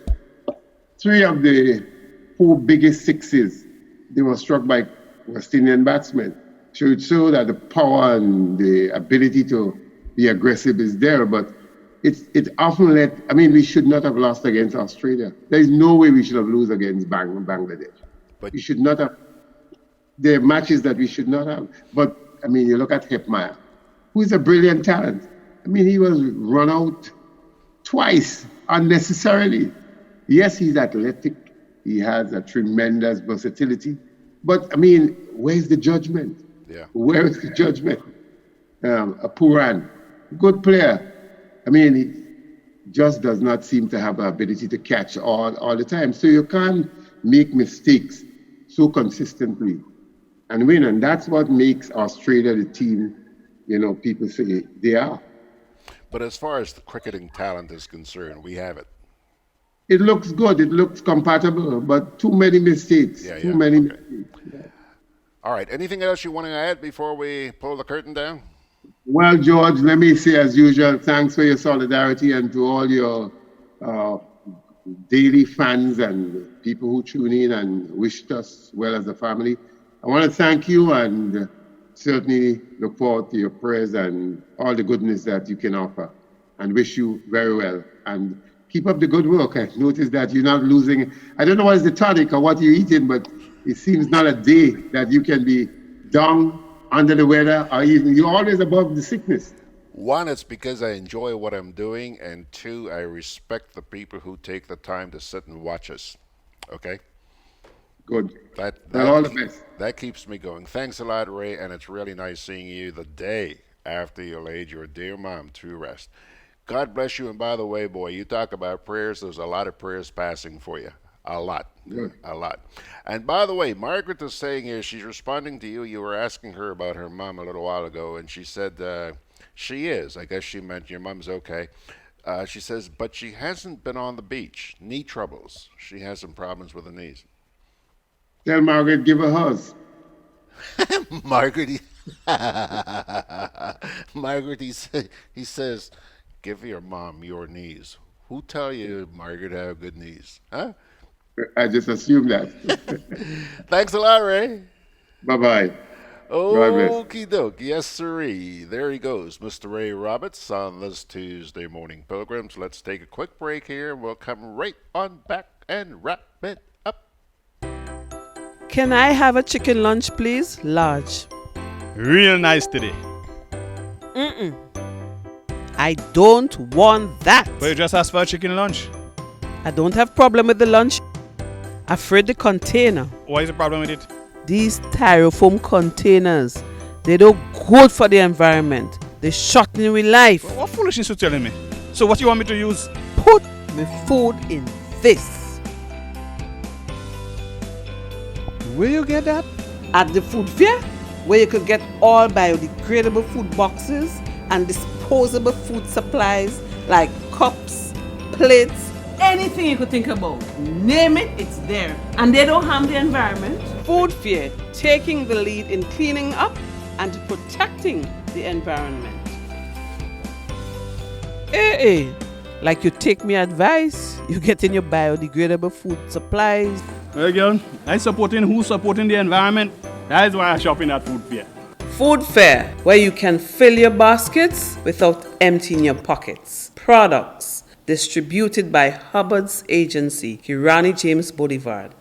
3 of the 4 biggest 6s, they were struck by West Indian batsmen. So it showed that the power and the ability to be aggressive is there, but it often led, I mean, we should not have lost against Australia. There is no way we should have lost against Bangladesh. But we should not have. There are matches that we should not have. But, I mean, you look at Hepmeyer, who is a brilliant talent. I mean, he was run out twice unnecessarily. Yes, he's athletic. He has a tremendous versatility. But, I mean, where's the judgment? Yeah. Where is the judgment? A Puran, good player. I mean, he just does not seem to have the ability to catch all the time. So you can't make mistakes so consistently and win. And that's what makes Australia the team, you know, people say they are. But as far as the cricketing talent is concerned, we have it. It looks good. It looks compatible, but too many mistakes. Too many mistakes. Yeah. All right. Anything else you want to add before we pull the curtain down? Well, George, let me say as usual, thanks for your solidarity and to all your daily fans and people who tune in and wished us well as a family. I want to thank you and certainly look forward to your prayers and all the goodness that you can offer and wish you very well. And keep up the good work. I noticed that you're not losing. I don't know what is the tonic or what you're eating, but it seems not a day that you can be down, under the weather, or even you're always above the sickness. 1, it's because I enjoy what I'm doing, and 2, I respect the people who take the time to sit and watch us. Okay? Good. All the best. That keeps me going. Thanks a lot, Ray, and it's really nice seeing you the day after you laid your dear mom to rest. God bless you, and by the way, boy, you talk about prayers, there's a lot of prayers passing for you. A lot. Good. A lot. And by the way, Margaret is saying here, she's responding to you. You were asking her about her mom a little while ago, and she said she is. I guess she meant your mom's okay. She says, but she hasn't been on the beach. Knee troubles. She has some problems with the knees. Tell Margaret, give her hugs. Margaret, Margaret, he says, give your mom your knees. Who tell you Margaret have good knees? Huh? I just assumed that. Thanks a lot, Ray. Bye-bye. Okie doke. Yes, sirree. There he goes, Mr. Ray Roberts on this Tuesday morning, Pilgrims. Let's take a quick break here, and we'll come right on back and wrap it up. Can I have a chicken lunch, please? Large. Real nice today. Mm-mm. I don't want that. But you just asked for a chicken lunch. I don't have problem with the lunch. Afraid the container. What is the problem with it? These styrofoam containers, they don't good for the environment. They shorten with life. What foolishness you telling me? So what you want me to use? Put my food in this. Where you get that? At the food fair, where you could get all biodegradable food boxes and disposable food supplies like cups, plates, anything you could think about. Name it, it's there. And they don't harm the environment. Food fair, taking the lead in cleaning up and protecting the environment. Hey, like you take me advice, you get in your biodegradable food supplies. Well, girl, I supporting who's supporting the environment. That is why I shop in at food fair. Food fair, where you can fill your baskets without emptying your pockets. Products distributed by Hubbard's agency, Kirani James Boulevard.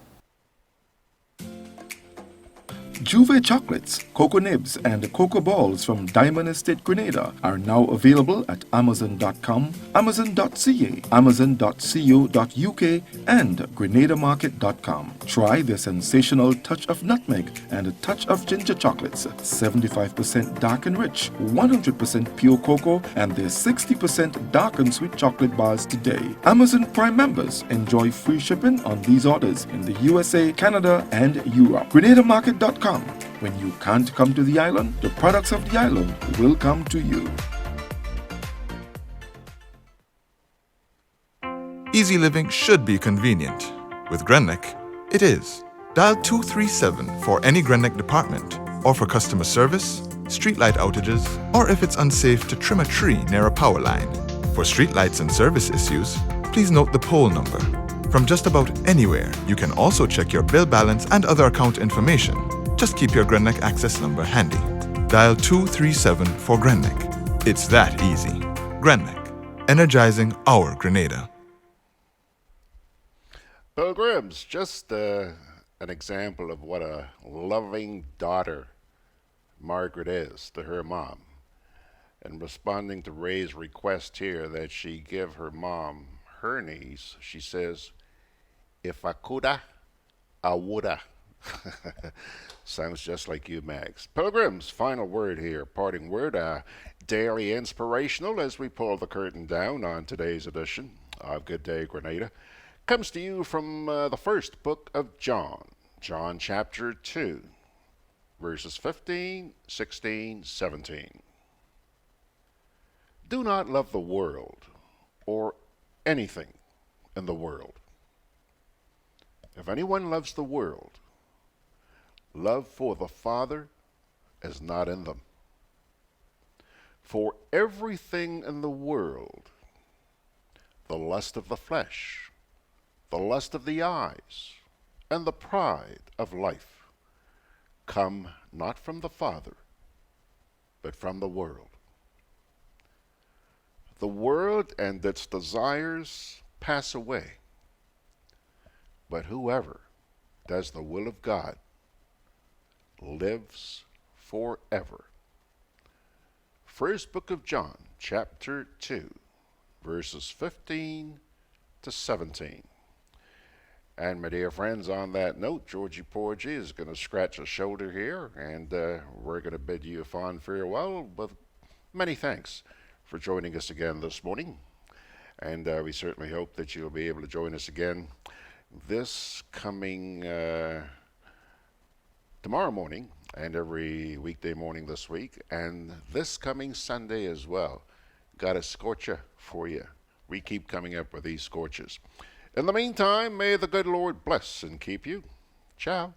Juve chocolates, cocoa nibs, and cocoa balls from Diamond Estate Grenada are now available at Amazon.com, Amazon.ca, Amazon.co.uk, and GrenadaMarket.com. Try their sensational touch of nutmeg and a touch of ginger chocolates, 75% dark and rich, 100% pure cocoa, and their 60% dark and sweet chocolate bars today. Amazon Prime members enjoy free shipping on these orders in the USA, Canada, and Europe. GrenadaMarket.com. When you can't come to the island, the products of the island will come to you. Easy living should be convenient. With Grenlick, it is. Dial 237 for any Grenlick department, or for customer service, streetlight outages, or if it's unsafe to trim a tree near a power line. For streetlights and service issues, please note the pole number. From just about anywhere, you can also check your bill balance and other account information. Just keep your Grenlick access number handy. Dial 237 for Grenlick. It's that easy. Grenlick, energizing our Grenada. Pilgrims, just an example of what a loving daughter Margaret is to her mom. And responding to Ray's request here that she give her mom her niece, she says, "If I coulda, I woulda." Sounds just like you, Max. Pilgrims, final word here, parting word, daily inspirational as we pull the curtain down on today's edition of Gudday Grenada. Comes to you from the first book of John, John chapter 2, verses 15, 16, 17. Do not love the world or anything in the world. If anyone loves the world, love for the Father is not in them. For everything in the world, the lust of the flesh, the lust of the eyes, and the pride of life, come not from the Father, but from the world. The world and its desires pass away, but whoever does the will of God lives forever. First book of John, chapter 2, verses 15 to 17. And my dear friends, on that note, Georgie Porgy is going to scratch a shoulder here, and we're going to bid you a fond farewell with many thanks for joining us again this morning. And we certainly hope that you'll be able to join us again this coming tomorrow morning and every weekday morning this week, and this coming Sunday as well. Got a scorcher for you. We keep coming up with these scorchers. In the meantime, may the good Lord bless and keep you. Ciao.